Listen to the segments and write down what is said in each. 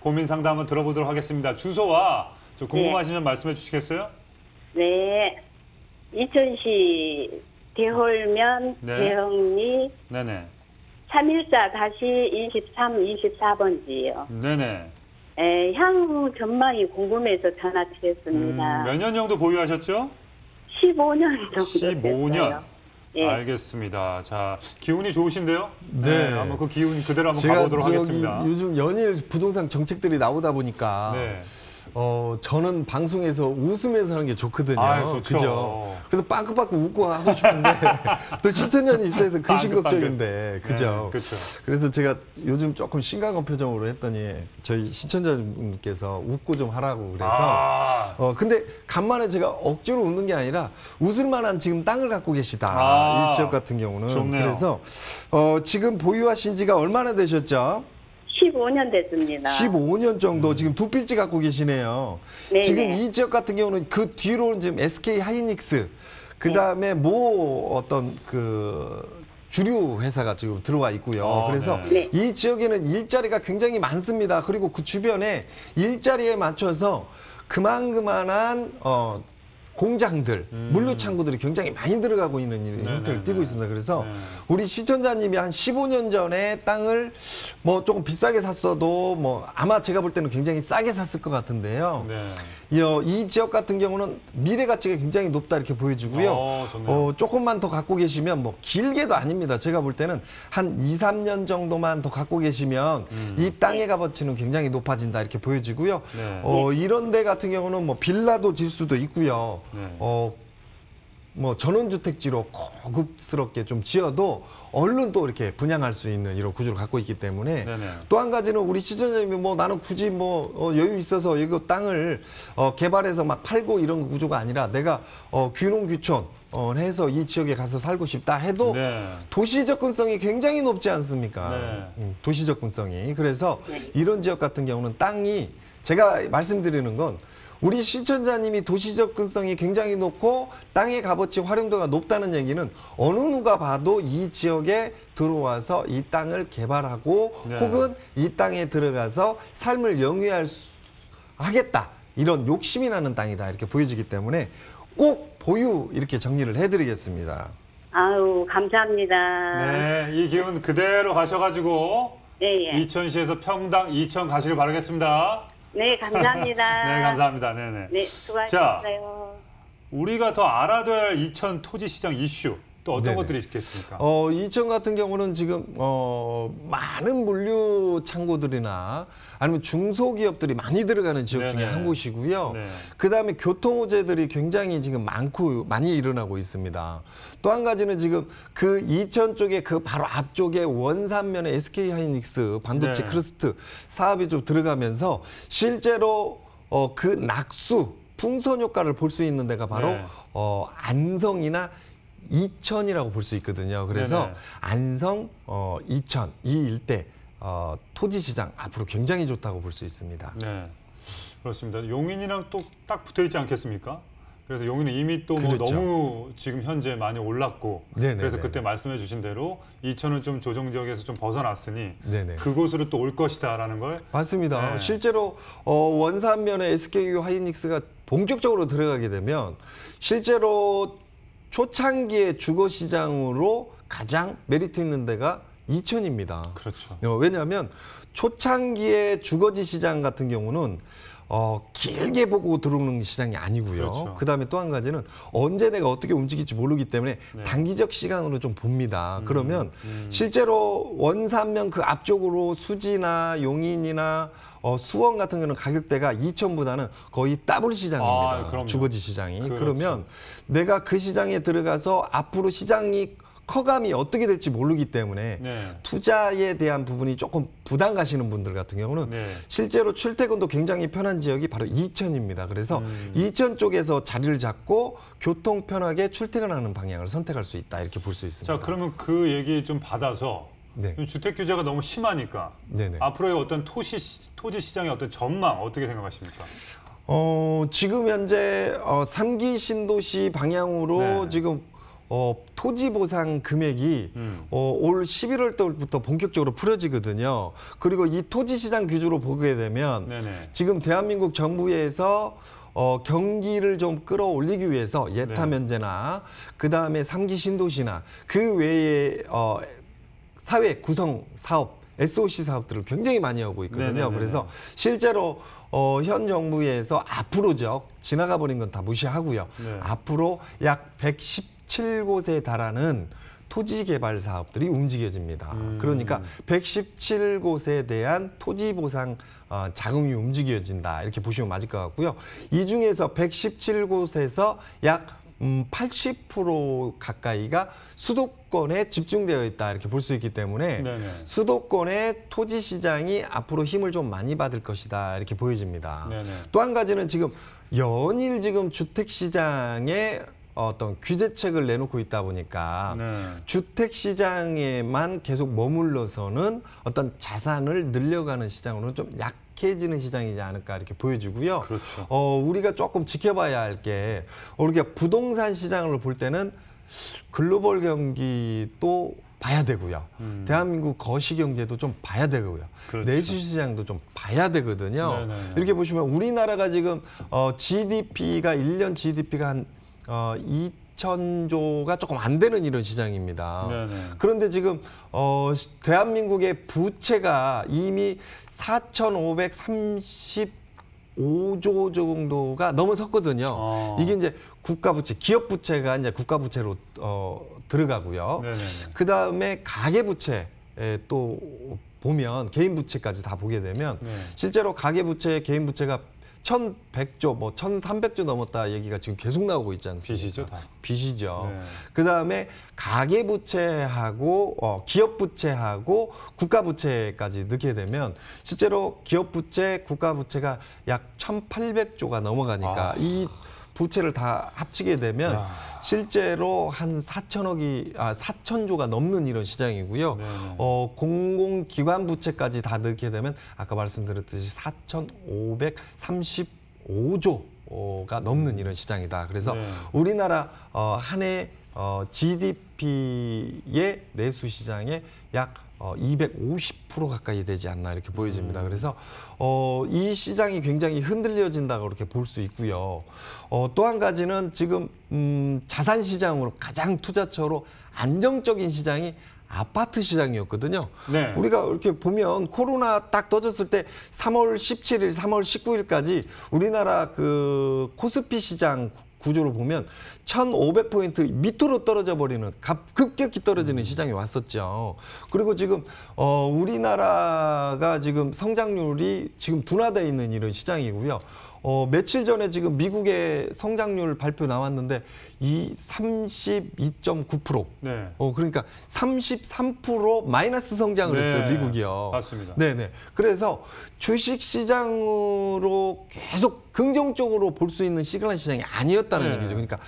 고민 상담 한번 들어보도록 하겠습니다. 주소와 저 궁금하시면 말씀해 주시겠어요? 네. 이천시 대홀면 네. 대흥리 네네. 314-23-24번지요. 네네. 예, 향후 전망이 궁금해서 전화 드렸습니다. 몇 년 정도 보유하셨죠? 15년 정도 15년. 됐어요. 예. 알겠습니다. 자, 기운이 좋으신데요? 네. 한번 그 기운 그대로 한번 제가 가보도록 저기 하겠습니다. 요즘 연일 부동산 정책들이 나오다 보니까 네. 저는 방송에서 웃으면서 하는 게 좋거든요. 좋죠. 그죠? 그래서 빵긋빵긋 웃고 하고 싶은데 또 시청자님 입장에서 근심걱정인데 그죠? 네, 그렇죠. 그래서 제가 요즘 조금 심각한 표정으로 했더니 저희 시청자분께서 웃고 좀 하라고 그래서 근데 간만에 제가 억지로 웃는 게 아니라 웃을 만한 지금 땅을 갖고 계시다. 이 지역 같은 경우는. 좋네요. 그래서 지금 보유하신 지가 얼마나 되셨죠? 15년 됐습니다. 15년 정도 지금 두 필지 갖고 계시네요. 네네. 지금 이 지역 같은 경우는 그 뒤로는 지금 SK 하이닉스, 그 다음에 어떤 주류 회사가 지금 들어와 있고요. 그래서 네. 이 지역에는 일자리가 굉장히 많습니다. 그리고 그 주변에 일자리에 맞춰서 그만한 공장들, 물류 창구들이 굉장히 많이 들어가고 있는 형태를 띠고 있습니다. 그래서 우리 시청자님이 한 15년 전에 땅을 뭐 조금 비싸게 샀어도 뭐 아마 제가 볼 때는 굉장히 싸게 샀을 것 같은데요. 이 지역 같은 경우는 미래 가치가 굉장히 높다 이렇게 보여주고요. 조금만 더 갖고 계시면 뭐 길게도 아닙니다. 제가 볼 때는 한 2, 3년 정도만 더 갖고 계시면 이 땅의 값어치는 굉장히 높아진다 이렇게 보여지고요. 이런 데 같은 경우는 뭐 빌라도 질 수도 있고요. 뭐 전원주택지로 고급스럽게 좀 지어도 얼른 또 이렇게 분양할 수 있는 이런 구조를 갖고 있기 때문에 또 한 가지는 우리 시청자님이 뭐 나는 굳이 뭐 여유 있어서 이거 땅을 개발해서 막 팔고 이런 구조가 아니라 내가 귀농귀촌 해서 이 지역에 가서 살고 싶다 해도 도시 접근성이 굉장히 높지 않습니까? 도시 접근성이. 그래서 이런 지역 같은 경우는 땅이 제가 말씀드리는 건 우리 시청자님이 도시 접근성이 굉장히 높고 땅의 값어치 활용도가 높다는 얘기는 어느 누가 봐도 이 지역에 들어와서 이 땅을 개발하고 혹은 이 땅에 들어가서 삶을 하겠다 이런 욕심이 나는 땅이다 이렇게 보여지기 때문에 꼭 보유 이렇게 정리를 해드리겠습니다. 아유 감사합니다. 네, 이 기운 그대로 가셔가지고 이천시에서 평당 2천 가시길 바라겠습니다. 네, 감사합니다. 네, 감사합니다. 네네. 네, 수고하셨어요. 우리가 더 알아둬야 할 이천 토지시장 이슈 또 어떤 것들이 있겠습니까? 이천 같은 경우는 지금 많은 물류 창고들이나 아니면 중소기업들이 많이 들어가는 지역 중에 한 곳이고요. 그 다음에 교통 호재들이 굉장히 지금 많이 일어나고 있습니다. 또 한 가지는 지금 그 이천 쪽에 그 바로 앞쪽에 원산면에 SK 하이닉스 반도체 클러스터 사업이 좀 들어가면서 실제로 그 낙수 풍선 효과를 볼 수 있는 데가 바로 안성이나 이천이라고 볼 수 있거든요. 그래서 안성, 이천 이 일대 토지 시장 앞으로 굉장히 좋다고 볼 수 있습니다. 네, 그렇습니다. 용인이랑 또 딱 붙어 있지 않겠습니까? 그래서 용인은 이미 또 뭐 너무 지금 현재 많이 올랐고 그래서 그때 말씀해 주신 대로 이천은 좀 조정 지역에서 좀 벗어났으니 그곳으로 또 올 것이다라는 걸 맞습니다. 실제로 원산면에 SK 하이닉스가 본격적으로 들어가게 되면 실제로 초창기의 주거 시장으로 가장 메리트 있는 데가 이천입니다. 그렇죠. 왜냐하면 초창기의 주거지 시장 같은 경우는 길게 보고 들어오는 시장이 아니고요. 그다음에 또 한 가지는 언제 내가 어떻게 움직일지 모르기 때문에 단기적 시간으로 좀 봅니다. 그러면 실제로 원산면 그 앞쪽으로 수지나 용인이나 수원 같은 경우는 가격대가 이천보다는 거의 더블 시장입니다. 주거지 시장이. 그러면 내가 그 시장에 들어가서 앞으로 시장이 커감이 어떻게 될지 모르기 때문에 투자에 대한 부분이 조금 부담 가시는 분들 같은 경우는 실제로 출퇴근도 굉장히 편한 지역이 바로 이천입니다. 그래서 이천 쪽에서 자리를 잡고 교통 편하게 출퇴근하는 방향을 선택할 수 있다 이렇게 볼 수 있습니다. 자, 그러면 그 얘기 좀 받아서 주택 규제가 너무 심하니까 앞으로의 어떤 토지 시장의 어떤 전망 어떻게 생각하십니까? 지금 현재 3기 신도시 방향으로 지금 토지 보상 금액이 올 11월 달부터 본격적으로 풀어지거든요. 그리고 이 토지 시장 규모로 보게 되면 네네. 지금 대한민국 정부에서 경기를 좀 끌어올리기 위해서 예타 면제나 그다음에 3기 신도시나 그 외에 사회 구성 사업 SOC 사업들을 굉장히 많이 하고 있거든요. 네네네. 그래서 실제로 현 정부에서 앞으로죠. 지나가 버린 건 다 무시하고요. 네. 앞으로 약 117곳에 달하는 토지 개발 사업들이 움직여집니다. 그러니까 117곳에 대한 토지 보상 자금이 움직여진다. 이렇게 보시면 맞을 것 같고요. 이 중에서 117곳에서 약 80% 가까이가 수도권에 집중되어 있다 이렇게 볼 수 있기 때문에 네네. 수도권의 토지 시장이 앞으로 힘을 좀 많이 받을 것이다 이렇게 보여집니다. 네네. 또 한 가지는 지금 연일 지금 주택 시장에 어떤 규제책을 내놓고 있다 보니까 네. 주택 시장에만 계속 머물러서는 어떤 자산을 늘려가는 시장으로는 좀 약해지는 시장이지 않을까 이렇게 보여지고요. 그렇죠. 우리가 조금 지켜봐야 할 게 우리가 부동산 시장을 볼 때는 글로벌 경기도 봐야 되고요. 대한민국 거시 경제도 좀 봐야 되고요. 그렇죠. 내수 시장도 좀 봐야 되거든요. 네네. 이렇게 보시면 우리나라가 지금 GDP가 1년 GDP가 한 2,000조가 조금 안 되는 이런 시장입니다. 네네. 그런데 지금 대한민국의 부채가 이미 4,535조 정도가 넘어섰거든요. 이게 이제 국가 부채, 기업 부채가 이제 국가 부채로 들어가고요. 네네. 그 다음에 가계 부채 또 보면 개인 부채까지 다 보게 되면 네. 실제로 가계 부채, 개인 부채가 1,100조, 뭐 1,300조 넘었다 얘기가 지금 계속 나오고 있지 않습니까? 빚이죠, 다. 빚이죠. 네. 그다음에 가계 부채하고 기업 부채하고 국가 부채까지 넣게 되면 실제로 기업 부채, 국가 부채가 약 1,800조가 넘어가니까 이 부채를 다 합치게 되면 실제로 한 4,000조가 넘는 이런 시장이고요. 네네. 공공기관 부채까지 다 넣게 되면 아까 말씀드렸듯이 4,535조가 넘는 이런 시장이다. 그래서 네. 우리나라 한 해 GDP의 내수 시장의 약 250% 가까이 되지 않나 이렇게 보여집니다. 그래서 이 시장이 굉장히 흔들려진다고 그렇게 볼 수 있고요. 또 한 가지는 지금 자산 시장으로 가장 투자처로 안정적인 시장이 아파트 시장이었거든요. 네. 우리가 이렇게 보면 코로나 딱 터졌을 때 3월 17일, 3월 19일까지 우리나라 그 코스피 시장 구조를 보면 1,500포인트 밑으로 떨어져 버리는 급격히 떨어지는 시장이 왔었죠. 그리고 지금 우리나라가 지금 성장률이 지금 둔화되어 있는 이런 시장이고요. 며칠 전에 지금 미국의 성장률 발표 나왔는데 이 32.9%. 네. 그러니까 33% 마이너스 성장을 했어요, 미국이요. 맞습니다. 네네. 그래서 주식 시장으로 계속 긍정적으로 볼 수 있는 시그널 시장이 아니었다는 얘기죠. 그러니까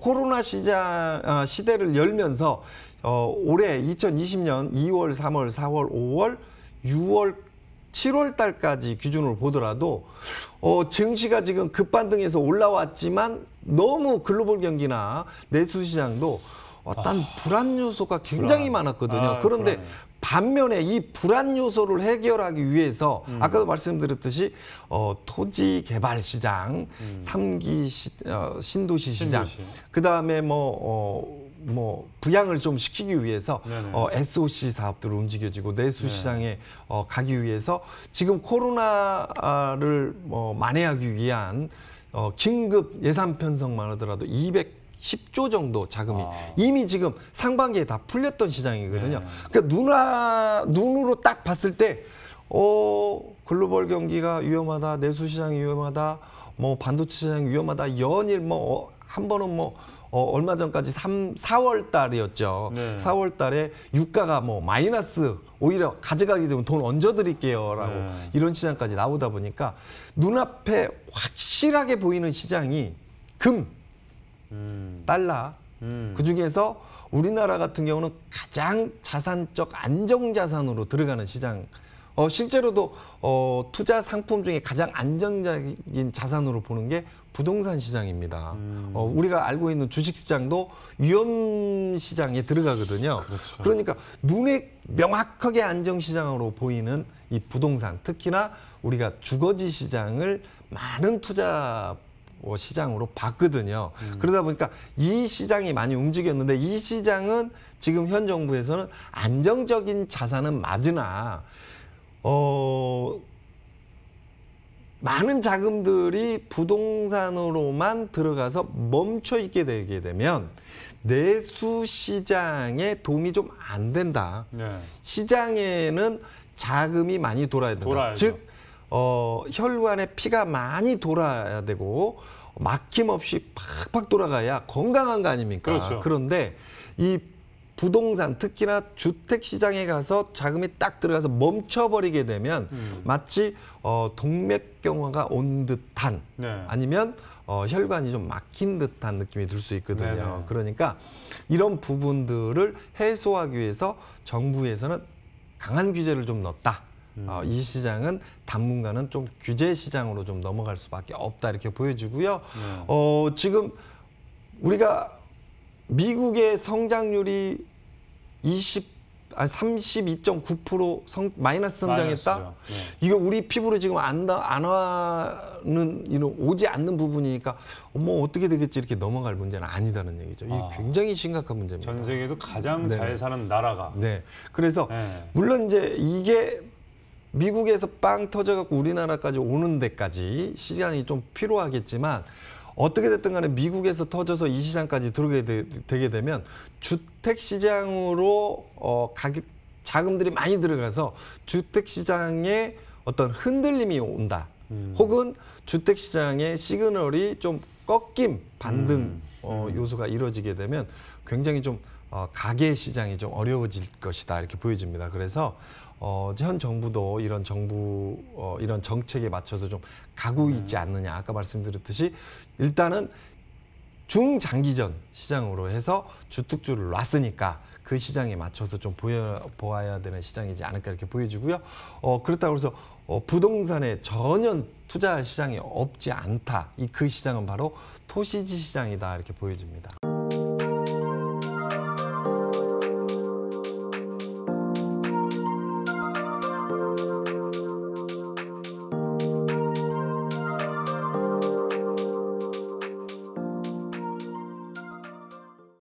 코로나 시대를 열면서 올해 2020년 2월, 3월, 4월, 5월, 6월, 7월 달까지 기준으로 보더라도 증시가 지금 급반등해서 올라왔지만 너무 글로벌 경기나 내수 시장도 어떤 불안 요소가 굉장히 많았거든요. 그런데 불안해. 반면에 이 불안 요소를 해결하기 위해서 아까도 말씀드렸듯이 토지 개발 시장, 3기 신도시 시장, 그다음에 부양을 좀 시키기 위해서 SOC 사업들을 움직여지고 내수 시장에 가기 위해서 지금 코로나를 만회하기 위한 긴급 예산 편성만 하더라도 210조 정도 자금이 이미 지금 상반기에 다 풀렸던 시장이거든요. 그러니까 눈으로 딱 봤을 때 글로벌 경기가 위험하다, 내수 시장이 위험하다, 반도체 시장이 위험하다, 연일 한 번은 얼마 전까지 4월 달이었죠. 네. 4월 달에 유가가 마이너스 오히려 가져가게 되면 돈 얹어드릴게요 라고 이런 시장까지 나오다 보니까 눈앞에 확실하게 보이는 시장이 금, 달러, 그중에서 우리나라 같은 경우는 가장 자산적 안정자산으로 들어가는 시장. 실제로도 투자 상품 중에 가장 안정적인 자산으로 보는 게 부동산 시장입니다. 우리가 알고 있는 주식 시장도 위험 시장에 들어가거든요. 그렇죠. 그러니까 눈에 명확하게 안정 시장으로 보이는 이 부동산, 특히나 우리가 주거지 시장을 많은 투자 시장으로 봤거든요. 그러다 보니까 이 시장이 많이 움직였는데 이 시장은 지금 현 정부에서는 안정적인 자산은 맞으나 많은 자금들이 부동산으로만 들어가서 멈춰 있게 되게 되면 내수 시장에 도움이 좀 안 된다. 네. 시장에는 자금이 많이 돌아야 된다. 돌아야죠. 즉 혈관에 피가 많이 돌아야 되고 막힘없이 팍팍 돌아가야 건강한 거 아닙니까? 그렇죠. 그런데 이 부동산, 특히나 주택 시장에 가서 자금이 딱 들어가서 멈춰버리게 되면 마치 동맥경화가 온 듯한 네. 아니면 혈관이 좀 막힌 듯한 느낌이 들 수 있거든요. 네네. 그러니까 이런 부분들을 해소하기 위해서 정부에서는 강한 규제를 좀 넣었다. 이 시장은 당분간은 좀 규제 시장으로 좀 넘어갈 수밖에 없다 이렇게 보여지고요. 네. 지금 우리가 미국의 성장률이 32.9% 마이너스 성장했다. 마이너스죠. 네. 이거 우리 피부로 지금 오지 않는 부분이니까 뭐 어떻게 되겠지 이렇게 넘어갈 문제는 아니다는 얘기죠. 이게 굉장히 심각한 문제입니다. 전 세계에서 가장 네. 잘 사는 나라가. 네. 그래서 네. 물론 이제 이게 미국에서 빵 터져갖고 우리나라까지 오는 데까지 시간이 좀 필요하겠지만 어떻게 됐든 간에 미국에서 터져서 이 시장까지 들어오게 되게 되면 주택 시장으로 자금들이 많이 들어가서 주택 시장에 어떤 흔들림이 온다. 혹은 주택 시장의 시그널이 좀 꺾임, 반등 요소가 이루어지게 되면 굉장히 좀 가계 시장이 좀 어려워질 것이다 이렇게 보여집니다. 그래서 현 정부도 이런 이런 정책에 맞춰서 좀 가고 있지 않느냐. 아까 말씀드렸듯이 일단은 중장기전 시장으로 해서 주특주를 놨으니까 그 시장에 맞춰서 좀 보아야 되는 시장이지 않을까 이렇게 보여지고요. 그렇다고 해서 부동산에 전혀 투자할 시장이 없지 않다. 그 시장은 바로 토시지 시장이다 이렇게 보여집니다.